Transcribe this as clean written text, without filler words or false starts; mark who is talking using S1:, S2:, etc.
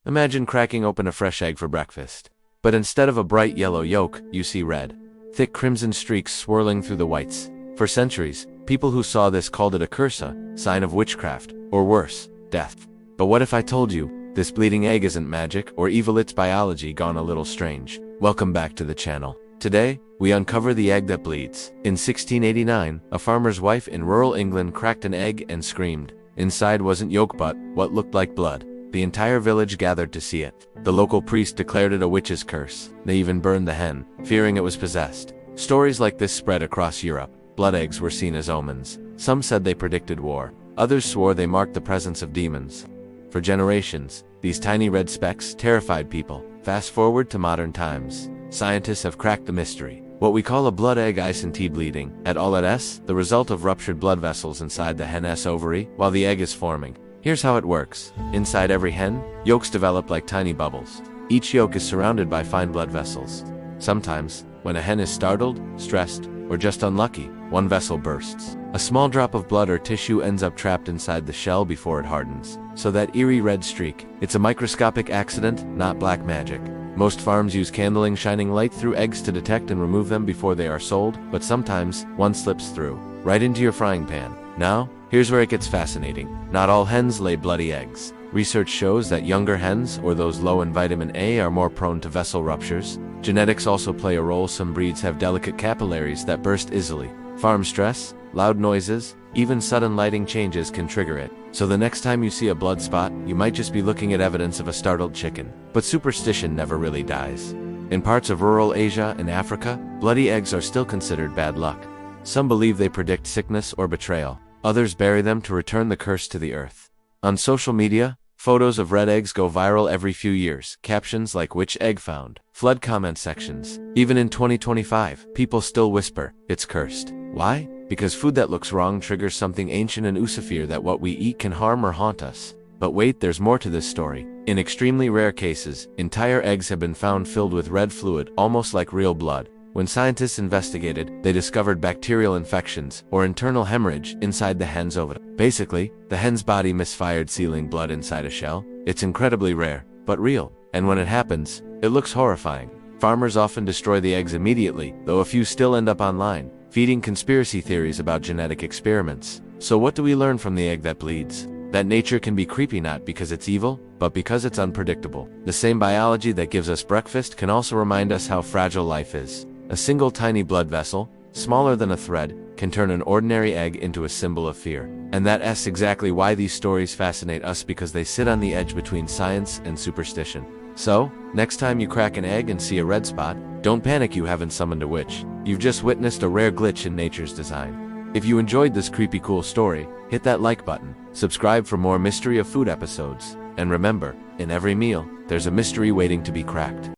S1: Imagine cracking open a fresh egg for breakfast. But instead of a bright yellow yolk, you see red, thick crimson streaks swirling through the whites. For centuries, people who saw this called it a curse, a sign of witchcraft, or worse, death. But what if I told you, this bleeding egg isn't magic or evil, it's biology gone a little strange? Welcome back to the channel. Today, we uncover the egg that bleeds. In 1689, a farmer's wife in rural England cracked an egg and screamed. Inside wasn't yolk but what looked like blood. The entire village gathered to see it. The local priest declared it a witch's curse. They even burned the hen, fearing it was possessed. Stories like this spread across Europe. Blood eggs were seen as omens. Some said they predicted war. Others swore they marked the presence of demons. For generations, these tiny red specks terrified people. Fast forward to modern times. Scientists have cracked the mystery. What we call a blood egg ISNT bleeding, at all at S, the result of ruptured blood vessels inside the hen's ovary while the egg is forming. Here's how it works. Inside every hen, yolks develop like tiny bubbles. Each yolk is surrounded by fine blood vessels. Sometimes, when a hen is startled, stressed, or just unlucky, one vessel bursts. A small drop of blood or tissue ends up trapped inside the shell before it hardens. So that eerie red streak, it's a microscopic accident, not black magic. Most farms use candling shining light through eggs to detect and remove them before they are sold, but sometimes, one slips through, right into your frying pan. Now, here's where it gets fascinating. Not all hens lay bloody eggs. Research shows that younger hens, or those low in vitamin A, are more prone to vessel ruptures. Genetics also play a role. Some breeds have delicate capillaries that burst easily. Farm stress, loud noises, even sudden lighting changes can trigger it. So the next time you see a blood spot, you might just be looking at evidence of a startled chicken. But superstition never really dies. In parts of rural Asia and Africa, bloody eggs are still considered bad luck. Some believe they predict sickness or betrayal. Others bury them to return the curse to the earth. On social media, photos of red eggs go viral every few years. Captions like "Which egg found?" flood comment sections. Even in 2025, people still whisper, "It's cursed." Why? Because food that looks wrong triggers something ancient and fear that what we eat can harm or haunt us. But wait, there's more to this story. In extremely rare cases, entire eggs have been found filled with red fluid, almost like real blood. When scientists investigated, they discovered bacterial infections, or internal hemorrhage, inside the hen's ovary. Basically, the hen's body misfired sealing blood inside a shell. It's incredibly rare, but real. And when it happens, it looks horrifying. Farmers often destroy the eggs immediately, though a few still end up online, feeding conspiracy theories about genetic experiments. So what do we learn from the egg that bleeds? That nature can be creepy not because it's evil, but because it's unpredictable. The same biology that gives us breakfast can also remind us how fragile life is. A single tiny blood vessel, smaller than a thread, can turn an ordinary egg into a symbol of fear. And that's exactly why these stories fascinate us, because they sit on the edge between science and superstition. So, next time you crack an egg and see a red spot, don't panic, you haven't summoned a witch. You've just witnessed a rare glitch in nature's design. If you enjoyed this creepy cool story, hit that like button, subscribe for more Mystery of Food episodes, and remember, in every meal, there's a mystery waiting to be cracked.